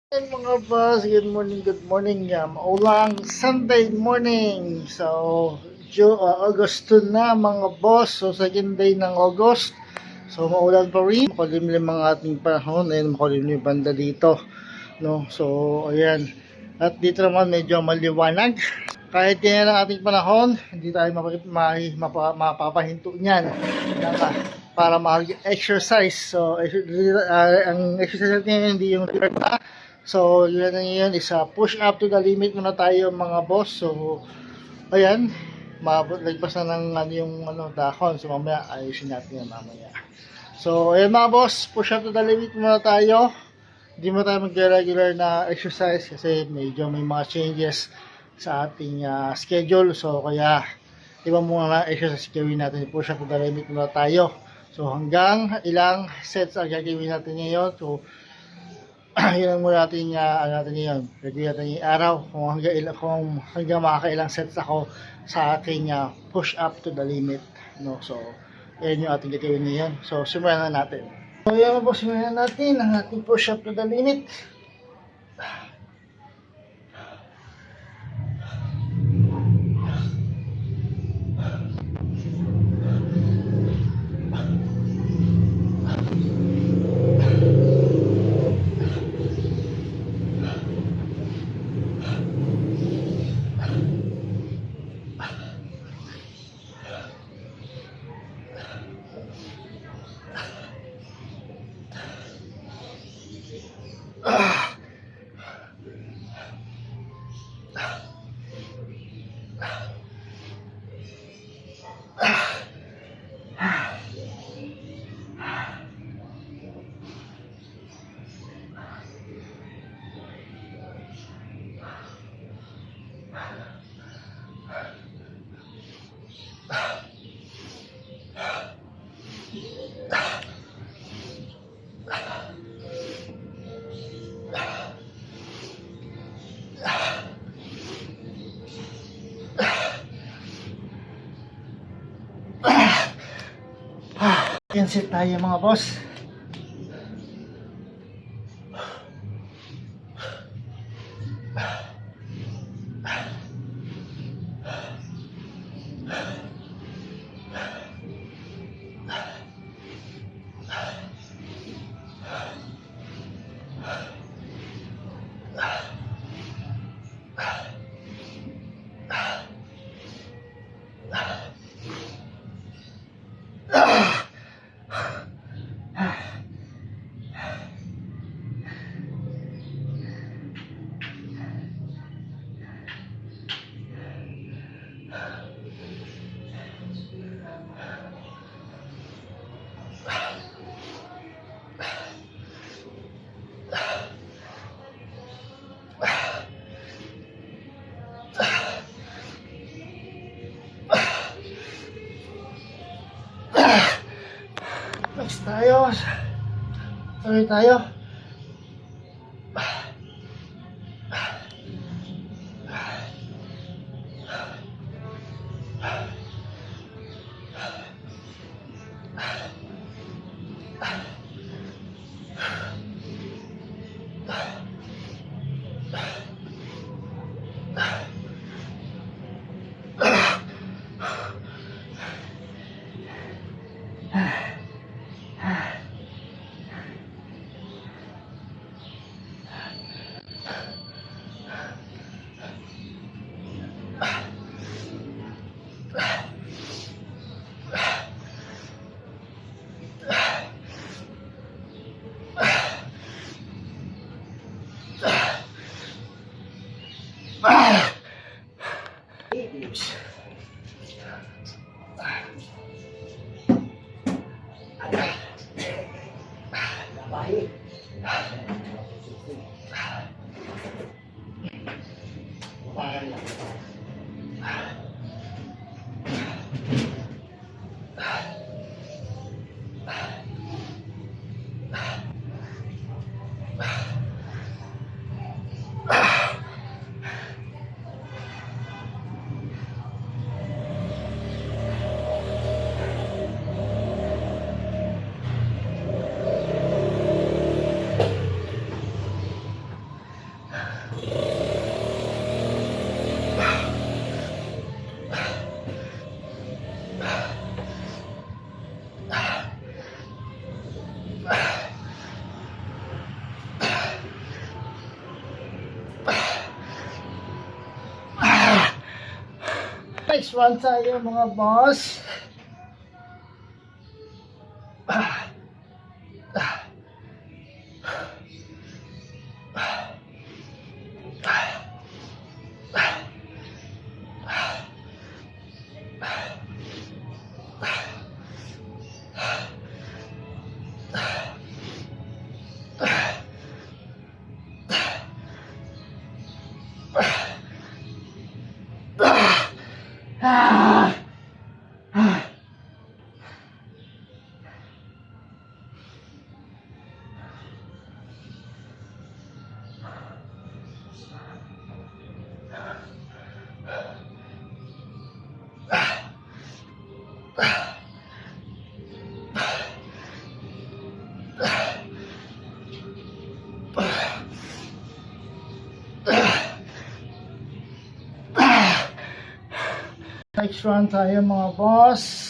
Hey mga boss, good morning maulang Sunday morning. So, August 2 na mga boss. So, second day ng August. So, maulan pa rin. Makulimlim ang ating panahon. Ayun, makulimlim banda dito. No? So, ayan. At dito naman medyo maliwanag. Kahit yan ang ating panahon, hindi tayo mapapahinto niyan. Para mag-exercise. So, ang exercise natin hindi yung so, yun na yun is push up to the limit muna tayo mga boss. So, ayan, lagpas na ng yung dahon. So, mamaya ayusin natin yan mamaya. So, ayan mga boss, push up to the limit muna tayo. Hindi mo tayo mag-regular na exercise kasi medyo may mga changes sa ating schedule. So, kaya iba muna na exercise gawin natin. Push up to the limit muna tayo. So, hanggang ilang sets ang gagawin natin ngayon. So, yun ang muna natin natin ngayon. Review natin yung araw kung hanggang makakailang sets ako sa aking push up to the limit. No? So, yan yung ating gagawin ngayon. So, simulan na natin. So, yan po, simulan natin ang ating push up to the limit. Yan set tayo mga boss. Next tayo. Sorry tayo. Next one tayo mga boss. Next one tayo mga boss.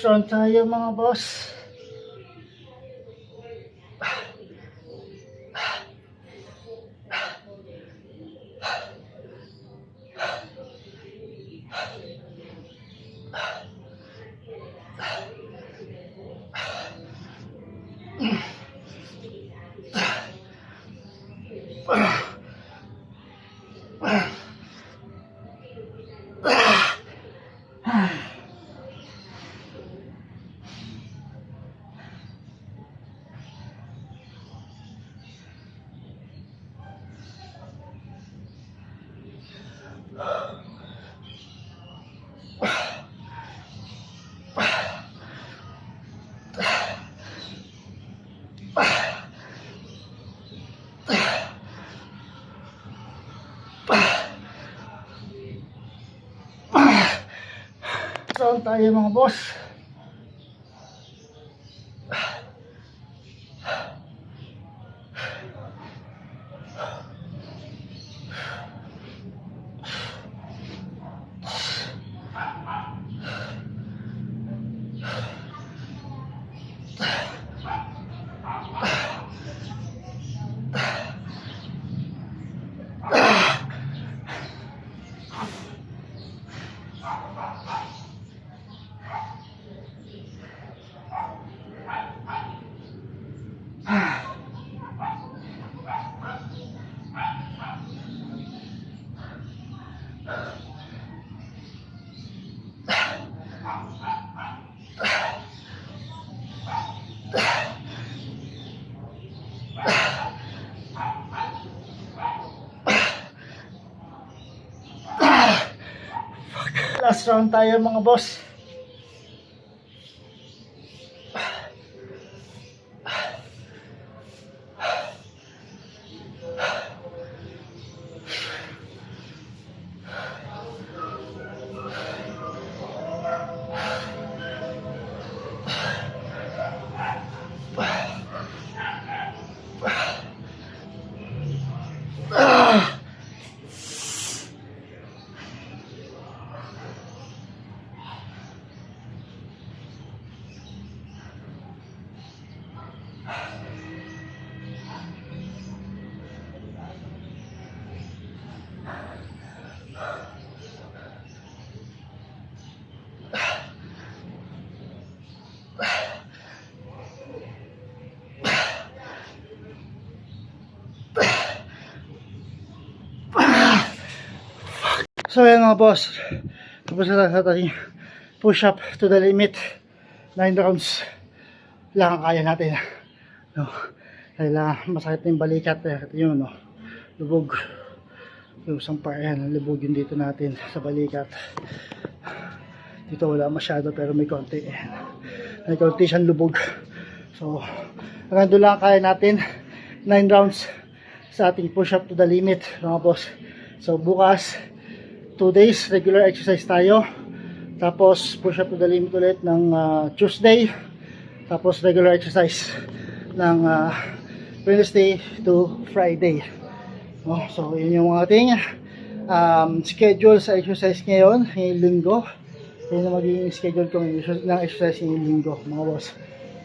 Strong tayo mga boss. Strong tayo mga boss. Last round tayo mga boss. So ayan mga boss, tapos na sa ating push up to the limit. 9 rounds lang ang kaya natin, no? Kailangan masakit na yung balikat, ito yun, no? Lubog yung isang par, yan, lubog yun dito natin sa balikat. Dito wala masyado pero may konti, may konti siyang lubog. So hanggang doon lang kaya natin, 9 rounds sa ating push up to the limit mga boss. So bukas 2 days regular exercise tayo, tapos push up to the limit ulit ng Tuesday, tapos regular exercise ng Wednesday to Friday, no? So yun yung ating schedule sa exercise ngayong linggo. Yun ang magiging schedule ko ng exercise ngayong linggo mga boss.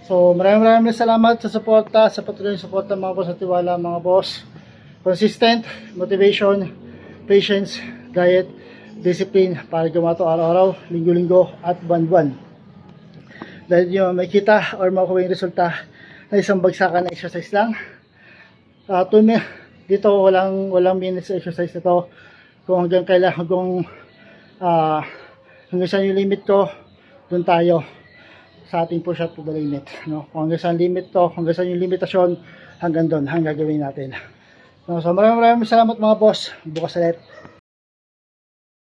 So maraming salamat sa suporta, sa patuloy na suporta mga boss, at tiwala mga boss. Consistent, motivation, patience, diet, discipline para gumawa ito araw-araw, linggo-linggo at buwan-buwan. Dahil nyo makita or makuha yung resulta na isang bagsakan na exercise lang. Dito walang minutes exercise na to. Kung hanggang kailangan, hanggang saan yung limit ko, doon tayo sa ating push up to the limit, no? Kung hanggang saan limit to, hanggang saan yung limitasyon, hanggang doon, hanggang gawin natin. So maraming salamat mga boss. Bukas ulit.